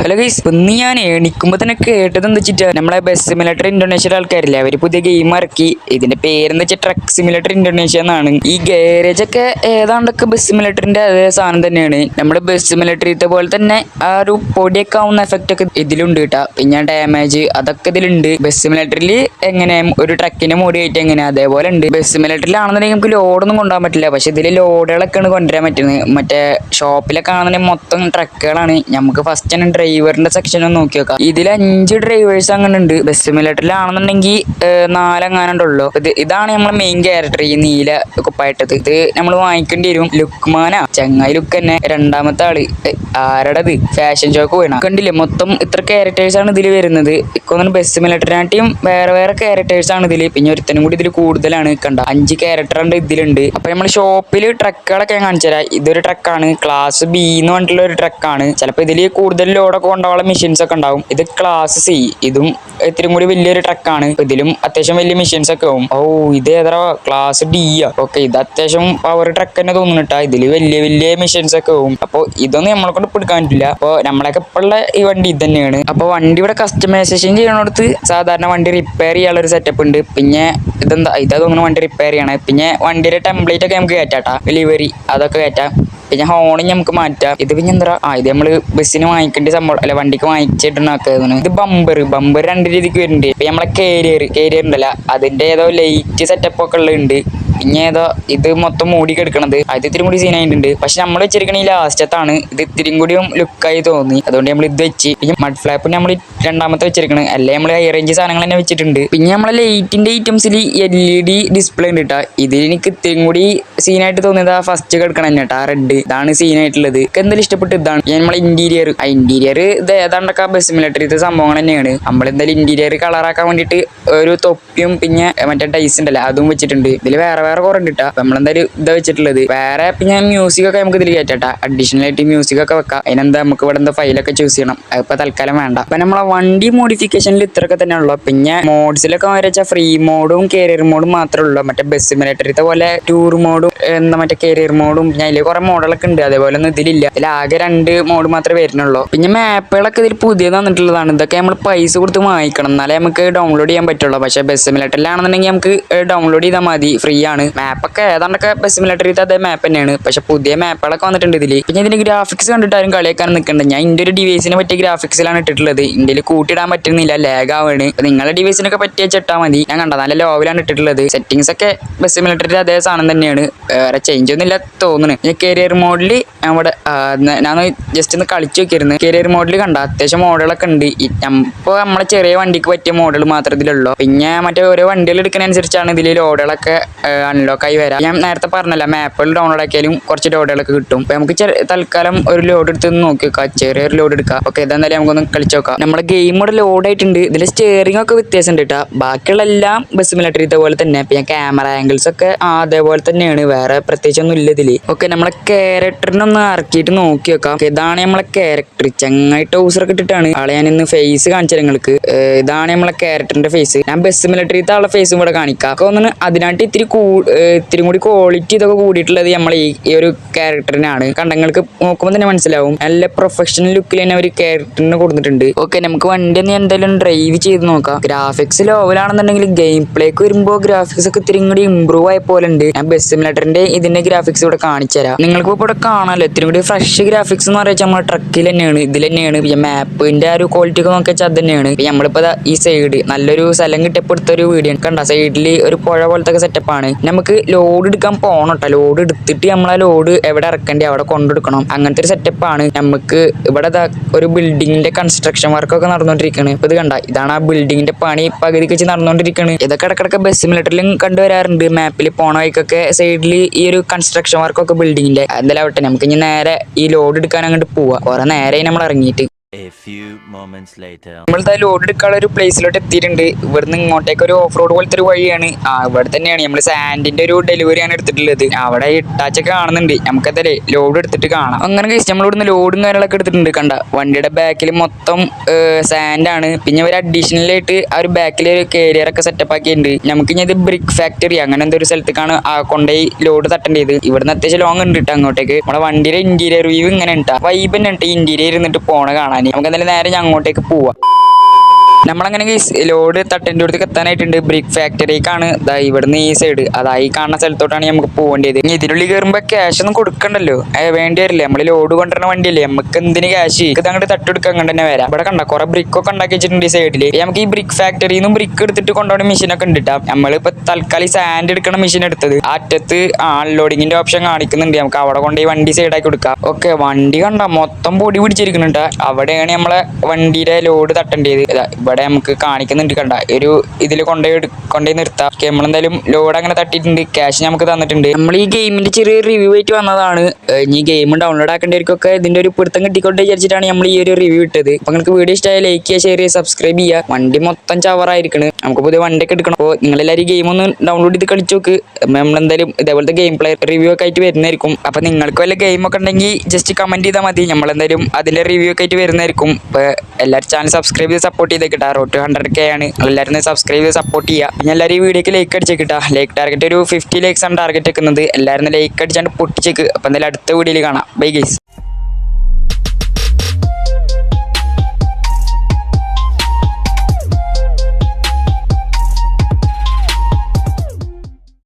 Hello guys, ഇന്ന് ഞാൻ എണിക്കുമ്പോൾ തന്നെ കേട്ടത് എന്താ വെച്ചിട്ട് നമ്മളെ ബസ് സിമുലേറ്റർ ഇന്തോനേഷ്യയിലെ ആൾക്കാരില്ലേ, അവര് പുതിയ ഗെയിം ഇറക്കി. ഇതിന്റെ പേരെന്ന് വെച്ചാൽ ട്രക്ക് സിമുലേറ്റർ ഇന്തോനേഷ്യ എന്നാണ്. ഈ ഗാരേജ് ഒക്കെ ഏതാണ്ടൊക്കെ ബസ് സിമുലേറ്ററിന്റെ അതേ സാധനം തന്നെയാണ്. നമ്മുടെ ബസ് സിമുലേറ്ററിത്തെ പോലെ തന്നെ ആ ഒരു പൊടിയൊക്കെ ആവുന്ന എഫക്റ്റ് ഒക്കെ ഇതിലുണ്ട് കേട്ടാ. പിന്നെ ഡാമേജ് അതൊക്കെ ഇതിലുണ്ട്. ബസ് സിമുലേറ്ററിൽ എങ്ങനെ ഒരു ട്രക്കിന്റെ മോഡ് കയറ്റി എങ്ങനെ അതേപോലെ ഉണ്ട്. ബസ് സിമുലേറ്ററിലാണെന്നുണ്ടെങ്കിൽ നമുക്ക് ലോഡൊന്നും കൊണ്ടുപോകാൻ പറ്റില്ല, പക്ഷെ ഇതിൽ ലോഡുകളൊക്കെയാണ് കൊണ്ടുവരാൻ പറ്റുന്നത്. മറ്റേ ഷോപ്പിലൊക്കെ ആണെന്നുണ്ടെങ്കിൽ മൊത്തം ട്രക്കുകളാണ്. നമുക്ക് ഫസ്റ്റ് തന്നെ ഡ്രൈവറിന്റെ സെക്ഷൻ ഒന്ന് നോക്കി നോക്കാം. ഇതിൽ 5 ഡ്രൈവേഴ്സ് അങ്ങനെ ഉണ്ട്. ബസ് സിമുലേറ്ററിലാണെന്നുണ്ടെങ്കിൽ 4 എങ്ങാനുണ്ടല്ലോ. ഇതാണ് നമ്മളെ മെയിൻ ക്യാരക്ടർ, ഈ നീല കുപ്പായിട്ടത്. ഇത് നമ്മൾ വാങ്ങിക്കേണ്ടി വരും. ലുക്മാനാ, ചങ്ങായി ലുക്ക് തന്നെ. രണ്ടാമത്തെ ആള് ആരടത് ഫാഷൻ ഷോക്ക് വീണ കണ്ടില്ലേ. മൊത്തം ഇത്ര ക്യാരക്ടേഴ്സ് ആണ് ഇതിൽ വരുന്നത്. ഇക്കൊന്നും ബസ് സിമുലേറ്ററിനാട്ടിയും വേറെ വേറെ ക്യാരക്ടേഴ്സ് ആണ് ഇതിൽ. പിന്നെ ഒരുത്തനും കൂടി ഇതിൽ കൂടുതലാണ്. കണ്ട 5 ക്യാരക്ടർ ഉണ്ട് ഇതിലുണ്ട്. അപ്പൊ നമ്മൾ ഷോപ്പിൽ ട്രക്കുകളൊക്കെ കാണിച്ചു തരാം. ഇതൊരു ട്രക്കാണ്, ക്ലാസ് ബി എന്ന് പറഞ്ഞിട്ടുള്ള ഒരു ട്രക്കാണ്. ചിലപ്പോൾ ഇതിൽ കൂടുതൽ ലോഡൊക്കെ കൊണ്ടുപോകാനുള്ള മെഷീൻസ് ഒക്കെ ഉണ്ടാവും. ഇത് ക്ലാസ് സി, ഇതും ഇത്തിരി കൂടി വലിയൊരു ട്രക്കാണ്. ഇതിലും അത്യാവശ്യം വലിയ മെഷീൻസ് ഒക്കെ ആവും. ഓ, ഇത് ഏതാ ക്ലാസ് ഡി ആ. ഓക്കെ, ഇത് അത്യാവശ്യം പവർ ട്രക്ക് തന്നെ തോന്നുന്നുട്ടാ. ഇതില് വലിയ വലിയ മെഷീൻസ് ഒക്കെ ആവും. അപ്പൊ ഇതൊന്നും നമ്മളെ കൊണ്ട് പിടിക്കാൻ പറ്റില്ല. അപ്പൊ നമ്മളൊക്കെ ഇപ്പോഴുള്ള ഈ വണ്ടി ഇത് തന്നെയാണ്. അപ്പൊ വണ്ടി ഇവിടെ കസ്റ്റമൈസേഷൻ ചെയ്യണോടത്ത് സാധാരണ വണ്ടി റിപ്പയർ ചെയ്യാനുള്ള ഒരു സെറ്റപ്പ് ഉണ്ട്. പിന്നെ ഇതാ തോന്നുന്നു വണ്ടി റിപ്പയർ ചെയ്യണേ. പിന്നെ വണ്ടിയുടെ ടെംപ്ലേറ്റ് ഒക്കെ നമുക്ക് കയറ്റാട്ടാ, ഡെലിവറി അതൊക്കെ കയറ്റാം. പിന്നെ ഹോണിങ് നമുക്ക് മാറ്റാം. ഇത് പിന്നെ എന്താ, ഇത് നമ്മള് ബസ്സിന് വാങ്ങിക്കേണ്ട സംഭവം അല്ല, വണ്ടിക്ക് വാങ്ങിച്ചിട്ടുണ്ടാക്കുന്നത്. ഇത് ബമ്പർ 2 രീതിക്ക് വരുന്നുണ്ട്. ഇപ്പൊ നമ്മളെ കേരിയർ ഉണ്ടല്ലോ, അതിന്റെ ഏതോ ലൈറ്റ് സെറ്റപ്പ് ഒക്കെ ഉള്ളുണ്ട്. പിന്നെ ഏതോ ഇത് മൊത്തം മൂടി കിടക്കണത് അത് ഇത്തിരി കൂടി സീനായിട്ടുണ്ട്. പക്ഷെ നമ്മൾ വെച്ചിരിക്കണ ഈ ലാസ്റ്റത്താണ്. ഇത് ഇത്തിരിയും കൂടിയും ലുക്കായി തോന്നി, അതുകൊണ്ട് നമ്മൾ ഇത് വെച്ച്. പിന്നെ മഡ് ഫ്ലാപ്പ് നമ്മൾ രണ്ടാമത്തെ വെച്ചിരിക്കണത്. അല്ലെ നമ്മൾ ഹൈ റേഞ്ച് സാധനങ്ങൾ തന്നെ വെച്ചിട്ടുണ്ട്. പിന്നെ നമ്മളെ ലൈറ്റിന്റെ ഐറ്റംസിൽ LED ഡിസ്പ്ലേ ഉണ്ട് കേട്ടാ. ഇതിൽ എനിക്ക് ഇത്തിരി കൂടി സീനായിട്ട് തോന്നിയത് ആ ഫസ്റ്റ് കിടക്കണം തന്നെ കേട്ടാ, റെഡ്. ഇതാണ് സീനായിട്ടുള്ളത്. എന്തായാലും ഇഷ്ടപ്പെട്ട് ഇതാണ്. നമ്മളെ ഇന്റീരിയർ ഇത് ഏതാണ്ടൊക്കെ ബസ് സിമുലേറ്ററിത്തെ സംഭവങ്ങൾ തന്നെയാണ്. നമ്മളെന്തായാലും ഇന്റീരിയർ കളറാക്കാൻ വേണ്ടിയിട്ട് ഒരു തൊപ്പിയും പിന്നെ മറ്റേ ടൈസ് ഉണ്ടല്ലോ അതും വെച്ചിട്ടുണ്ട്. ഇതിൽ വേറെ കുറെ ഉണ്ട് കേട്ടോ. നമ്മളെന്തായാലും ഇതാ വെച്ചിട്ടുള്ളത്. വേറെ പിന്നെ മ്യൂസിക് ഒക്കെ നമുക്ക് ഇതിൽ കയറ്റാ. അഡീഷണൽ ആയിട്ട് മ്യൂസിക് ഒക്കെ വെക്കാം. അതിനെന്താ നമുക്ക് ഇവിടെ എന്താ ഫയലൊക്കെ ചൂസ് ചെയ്യണം. അതിപ്പോ തൽക്കാലം വേണ്ട. അപ്പൊ നമ്മളെ വണ്ടി മോഡിഫിക്കേഷനിൽ ഇത്രയൊക്കെ തന്നെ ഉള്ളു. പിന്നെ മോഡ്സിലൊക്കെ വരച്ചാൽ ഫ്രീ മോഡും കേരിയർ മോഡും മാത്രമേ ഉള്ളൂ. മറ്റേ ബസ് സിമുലേറ്ററിത്തെ പോലെ ടൂർ മോഡും മറ്റേ കേരിയർ മോഡും പിന്നെ അതിൽ കുറെ മോഡലൊക്കെ ഉണ്ട്. അതേപോലെ ഒന്നും ഇതിലില്ല. ഇതിൽ ആകെ 2 മോഡ് മാത്രമേ വരുന്നുള്ളൂ. പിന്നെ മാപ്പുകളൊക്കെ ഇതിൽ പുതിയത് വന്നിട്ടുള്ളതാണ്. ഇതൊക്കെ നമ്മൾ പൈസ കൊടുത്ത് വാങ്ങിക്കണം, എന്നാലേ നമുക്ക് ഡൗൺലോഡ് ചെയ്യാൻ പറ്റുള്ളൂ. പക്ഷേ ബസ് സിമുലേറ്ററിലാണെന്നുണ്ടെങ്കിൽ നമുക്ക് ഡൗൺലോഡ് ചെയ്താൽ മതി, ഫ്രീ ആണ്. മാപ്പൊക്കെ ഏതാണ്ടൊക്കെ ബസ് സിമുലേറ്ററിൽ അതേ മാപ്പ് തന്നെയാണ്. പക്ഷെ പുതിയ മാപ്പുകളൊക്കെ വന്നിട്ടുണ്ട് ഇതിൽ. പിന്നെ ഇതിന്റെ ഗ്രാഫിക്സ് കണ്ടിട്ട് ആരും കളിയാക്കാൻ നിൽക്കുന്നുണ്ട്. ഞാൻ എൻ്റെ ഒരു ഡിവൈസിനെ പറ്റിയ ഗ്രാഫിക്സിലാണ് ഇട്ടിട്ടുള്ളത്. ഇന്ത്യയിൽ കൂട്ടിയിടാൻ പറ്റുന്നില്ല, ലാഗ് ആവാണ്. നിങ്ങളുടെ ഡിവൈസിനൊക്കെ പറ്റിയ ചെട്ടാൽ മതി. ഞാൻ കണ്ട നല്ല ലോവിലാണ് ഇട്ടിട്ടുള്ളത്. സെറ്റിംഗ്സ് ഒക്കെ ബസ് സിമുലേറ്ററിൽ അതേ സാധനം തന്നെയാണ്, വേറെ ചേഞ്ച് ഒന്നും ഇല്ല തോന്നുന്നു. കരിയർ മോഡിൽ അവിടെ ഞാൻ ജസ്റ്റ് ഒന്ന് കളിച്ചു നോക്കിയിരുന്നു. കരിയർ മോഡിൽ കണ്ട അത്യാവശ്യം മോഡലൊക്കെ ഉണ്ട്. ഇപ്പോൾ നമ്മളെ ചെറിയ വണ്ടിക്ക് പറ്റിയ മോഡൽ മാത്രമേ ഇതിലുള്ളൂ. പിന്നെ മറ്റേ ഓരോ വണ്ടികൾ എടുക്കുന്നതനുസരിച്ചാണ് ഇതിൽ ലോഡുകളൊക്കെ അൺലോക്ക് ആയി വരാം. ഞാൻ നേരത്തെ പറഞ്ഞല്ല, മാപ്പുകൾ ഡൗൺലോഡ് ആക്കിയാലും കുറച്ച് ലോഡുകളൊക്കെ കിട്ടും. അപ്പൊ നമുക്ക് തൽക്കാലം ഒരു ലോഡ് എടുത്ത് നോക്കി നോക്കാം, ചെറിയൊരു ലോഡ് എടുക്കാം. ഓക്കെ, ഇതെന്തായാലും നമുക്കൊന്ന് കളിച്ചു നോക്കാം. നമ്മുടെ ഗെയിം ഇവിടെ ലോഡ് ആയിട്ടുണ്ട്. ഇതിൽ സ്റ്റിയറിംഗ് ഒക്കെ വ്യത്യാസം ഉണ്ട് കേട്ടോ. ബാക്കിയുള്ള എല്ലാം ബസ് സിമുലേറ്ററിത്തെ പോലെ തന്നെ. പിന്നെ ക്യാമറ ആംഗിൾസ് ഒക്കെ അതേപോലെ തന്നെയാണ്, വേറെ പ്രത്യേകിച്ചൊന്നും ഇല്ല ഇതില്. ഓക്കെ, നമ്മളെ ക്യാരക്ടറിനൊന്ന് ഇറക്കിയിട്ട് നോക്കി നോക്കാം. ഇതാണ് നമ്മളെ ക്യാരക്ടർ. ചങ്ങായി ടൗസറൊക്കെ ഇട്ടിട്ടാണ് ആളെ ഞാൻ ഇന്ന് ഫേസ് കാണിച്ചു നിങ്ങൾക്ക്. ഇതാണ് നമ്മളെ ക്യാരക്ടറിന്റെ ഫേസ്. ഞാൻ ബസ് സിമുലേറ്ററിത്തെ ആളുടെ ഫേസും കൂടെ കാണിക്കാം. തോന്നുന്നു അതിനായിട്ട് ഇത്തിരി കൂടി ക്വാളിറ്റി ഇതൊക്കെ കൂടിയിട്ടുള്ളത് നമ്മളെ ഈ ഒരു ക്യാരക്ടറിനാണ്. കണ്ടങ്ങൾക്ക് നോക്കുമ്പോൾ തന്നെ മനസ്സിലാവും. നല്ല പ്രൊഫഷണൽ ലുക്കിൽ തന്നെ ഒരു ക്യാരക്ടറിന് കൊടുത്തിട്ടുണ്ട്. ഓക്കെ, നമുക്ക് വണ്ടി ഒന്ന് എന്തായാലും ഡ്രൈവ് ചെയ്ത് നോക്കാം. ഗ്രാഫിക്സ് ലോവലാണെന്നുണ്ടെങ്കിൽ ഗെയിം പ്ലേക്ക് വരുമ്പോൾ ഗ്രാഫിക്സ് ഒക്കെ ഇത്തിരി കൂടി ഇമ്പ്രൂവ് ആയ പോലെ ഉണ്ട്. ഞാൻ ബസ് സിമുലേറ്ററിന്റെ ഇതിന്റെ ഗ്രാഫിക്സ് ഇവിടെ കാണിച്ചു തരാം. നിങ്ങൾക്ക് ഇവിടെ കാണാമല്ലോ, ഇത്തിരി കൂടി ഫ്രഷ് ഗ്രാഫിക്സ് എന്ന് പറയുന്നത് നമ്മുടെ ട്രക്കിൽ തന്നെയാണ്, ഇതിൽ തന്നെയാണ്. പിന്നെ മാപ്പിന്റെ ആ ഒരു ക്വാളിറ്റി ഒക്കെ നോക്കി വെച്ചാൽ അത് തന്നെയാണ്. നമ്മളിപ്പോ ഈ സൈഡ് നല്ലൊരു സ്ഥലം കിട്ടിയപ്പെടുത്ത ഒരു വീഡിയോ കണ്ട. സൈഡിൽ ഒരു പുഴ പോലത്തെ സെറ്റപ്പാണ്. നമുക്ക് ലോഡ് എടുക്കാൻ പോകണം കേട്ടോ. ലോഡ് എടുത്തിട്ട് നമ്മളാ ലോഡ് എവിടെ ഇറക്കണ്ടേ അവിടെ കൊണ്ടെടുക്കണം. അങ്ങനത്തെ ഒരു സെറ്റപ്പാണ്. നമുക്ക് ഇവിടെ ഒരു ബിൽഡിങ്ങിന്റെ കൺസ്ട്രക്ഷൻ വർക്കൊക്കെ നടന്നുകൊണ്ടിരിക്കുകയാണ്. ഇപ്പൊ ഇത് കണ്ട, ഇതാണ് ആ ബിൽഡിങ്ങിന്റെ പണി പകുതിക്ക് വെച്ച് നടന്നുകൊണ്ടിരിക്കുകയാണ്. ഇതൊക്കെ ഇടക്കിടക്ക് ബസ് സിമുലേറ്ററിലും കണ്ടുവരാറുണ്ട്. മാപ്പിൽ പോണ വഴിക്കൊക്കെ സൈഡിൽ ഈ ഒരു കൺസ്ട്രക്ഷൻ വർക്കൊക്കെ ബിൽഡിങ്ങിന്റെ. എന്തായാലും ആവട്ടെ, നമുക്ക് ഇനി നേരെ ഈ ലോഡ് എടുക്കാൻ അങ്ങോട്ട് പോവാ. കുറെ നേരെ നമ്മൾ ഇറങ്ങിയിട്ട് നമ്മൾ ലോഡ് എടുക്കാനുള്ള ഒരു പ്ലേസിലോട്ട് എത്തിയിട്ടുണ്ട്. ഇവിടുന്ന് ഇങ്ങോട്ടേക്ക് ഒരു ഓഫ് റോഡ് പോലത്തെ ഒരു വഴിയാണ്. ഇവിടെ തന്നെയാണ് നമ്മൾ സാൻഡിന്റെ ഒരു ഡെലിവറിയാണ് എടുത്തിട്ടുള്ളത്. അവിടെ ഇട്ടാച്ചൊക്കെ കാണുന്നുണ്ട്. നമുക്കതല്ലേ ലോഡ് എടുത്തിട്ട് കാണാം. അങ്ങനെ കഴിച്ച് നമ്മൾ ഇവിടുന്ന് ലോഡും കാര്യങ്ങളൊക്കെ എടുത്തിട്ടുണ്ട്. കണ്ട, വണ്ടിയുടെ ബാക്കിൽ മൊത്തം സാൻഡാണ്. പിന്നെ ഒരു അഡീഷണൽ ആയിട്ട് ആ ഒരു ബാക്കിൽ ഒരു കേരിയർ ഒക്കെ സെറ്റപ്പ് ആക്കിയിട്ടുണ്ട്. നമുക്ക് ഇനി ഇത് ബ്രിക്ക് ഫാക്ടറി അങ്ങനെ എന്തൊരു സ്ഥലത്തേക്കാണ് കൊണ്ടുപോയി ലോഡ് തട്ടേണ്ടത്. ഇവിടുന്ന് അത്യാവശ്യം ലോങ് ഉണ്ട് കേട്ടോ അങ്ങോട്ടേക്ക്. നമ്മുടെ വണ്ടിയുടെ ഇന്റീരിയർ വ്യൂ ഇങ്ങനെ ഉണ്ടാ വൈബ് തന്നെ ഉണ്ട്. ഇന്റീരിയർ ഇരുന്നിട്ട് പോണ കാണാൻ നമുക്ക് എന്തായാലും നേരെ ഞാൻ അങ്ങോട്ടേക്ക് പോവാം. നമ്മളങ്ങനെ ലോഡ് തട്ടിൻ്റെ അടുത്തേക്ക് എത്താനായിട്ടുണ്ട്. ബ്രിക്ക് ഫാക്ടറിക്കാണ് ഇവിടുന്ന് ഈ സൈഡ്, അതായി കാണുന്ന സ്ഥലത്തോട്ടാണ് നമുക്ക് പോകേണ്ടത്. ഇനി ഇതിനുള്ളിൽ കയറുമ്പോൾ ക്യാഷ് ഒന്നും കൊടുക്കണ്ടല്ലോ, വേണ്ടി വരില്ല. നമ്മൾ ലോഡ് കൊണ്ടുവരുന്ന വണ്ടിയല്ലേ, നമുക്ക് എന്തിന് ക്യാഷ്, ഇത് അങ്ങോട്ട് തട്ടെടുക്കാൻ അങ്ങോട്ട് തന്നെ വരാം. ഇവിടെ കണ്ട കുറെ ബ്രിക്കൊക്കെ ഉണ്ടാക്കി വെച്ചിട്ടുണ്ട് ഈ സൈഡിൽ. നമുക്ക് ഈ ബ്രിക്ക് ഫാക്ടറിയിൽ നിന്നും ബ്രിക്ക് എടുത്തിട്ട് കൊണ്ടുപോകുന്ന മെഷീനൊക്കെ ഉണ്ട് കേട്ടോ. നമ്മളിപ്പോ തൽക്കാലം സാൻഡ് എടുക്കുന്ന മെഷീൻ എടുത്തത്. അറ്റത്ത് അൺലോഡിങ്ങിന്റെ ഓപ്ഷൻ കാണിക്കുന്നുണ്ട്, നമുക്ക് അവിടെ കൊണ്ട് ഈ വണ്ടി സൈഡാക്കി കൊടുക്കാം. ഓക്കെ, വണ്ടി കണ്ട മൊത്തം പൊടി പിടിച്ചിരിക്കുന്നുണ്ട്. അവിടെയാണ് നമ്മളെ വണ്ടിയുടെ ലോഡ് തട്ടേണ്ടത്. ഇവിടെ നമുക്ക് കാണിക്കുന്നുണ്ട് കണ്ട, ഒരു ഇതിൽ കൊണ്ടുപോയി നിർത്താം. നമ്മളെന്തായാലും ലോഡ് അങ്ങനെ തട്ടിയിട്ടുണ്ട്, ക്യാഷ് നമുക്ക് തന്നിട്ടുണ്ട്. നമ്മൾ ഈ ഗെയിമിന്റെ ചെറിയ റിവ്യൂ ആയിട്ട് വന്നതാണ്. ഈ ഗെയിം ഡൗൺലോഡ് ആക്കേണ്ടവർക്കൊക്കെ ഇതിന്റെ ഒരു പിടുത്തം കിട്ടിക്കൊണ്ട് വിചാരിച്ചിട്ടാണ് നമ്മൾ ഈ ഒരു റിവ്യൂ ഇട്ടത്. അപ്പൊ നിങ്ങൾക്ക് വീഡിയോ ഇഷ്ടമായ ലൈക്ക് ചെയ്യുക, ഷെയർ ചെയ്യുക, സബ്സ്ക്രൈബ് ചെയ്യുക. വണ്ടി മൊത്തം ചവറായിരിക്കണം, നമുക്ക് പുതിയ വണ്ടിയൊക്കെ എടുക്കണം. അപ്പോൾ നിങ്ങളെല്ലാവരും ഗെയിം ഒന്ന് ഡൗൺലോഡ് ചെയ്ത് കളിച്ചു നോക്ക്. നമ്മളെന്തായാലും ഇതേപോലത്തെ ഗെയിം പ്ലേ റിവ്യൂ ഒക്കെ ആയിട്ട് വരുന്നതായിരിക്കും. അപ്പൊ നിങ്ങൾക്ക് വല്ല ഗെയിമൊക്കെ ഉണ്ടെങ്കിൽ ജസ്റ്റ് കമന്റ് ചെയ്താൽ മതി, നമ്മളെന്തായാലും അതിന്റെ റിവ്യൂ ഒക്കെ ആയിട്ട് വരുന്നതായിരിക്കും. അപ്പോൾ എല്ലാവരും ചാനൽ സബ്സ്ക്രൈബ് ചെയ്ത് സപ്പോർട്ട് ചെയ്തേക്കിട്ടാ. റോഡ് ടു 100K ആണ്, എല്ലാവരും സബ്സ്ക്രൈബ് ചെയ്ത് സപ്പോർട്ട് ചെയ്യുക. പിന്നെ എല്ലാവരും ഈ വീഡിയോക്ക് ലൈക്ക് അടിച്ചേക്കിട്ടാ. ലൈക്ക് ടാർഗറ്റ് ഒരു 50 ലൈക്സ് ആണ് ടാർഗറ്റ് വെക്കുന്നത്. എല്ലാവരും ലൈക്ക് അടിച്ചാണ്ട് പൊട്ടിച്ചേക്ക്. അപ്പോൾ എന്തായാലും അടുത്ത വീഡിയോയിൽ കാണാം. Bye guys.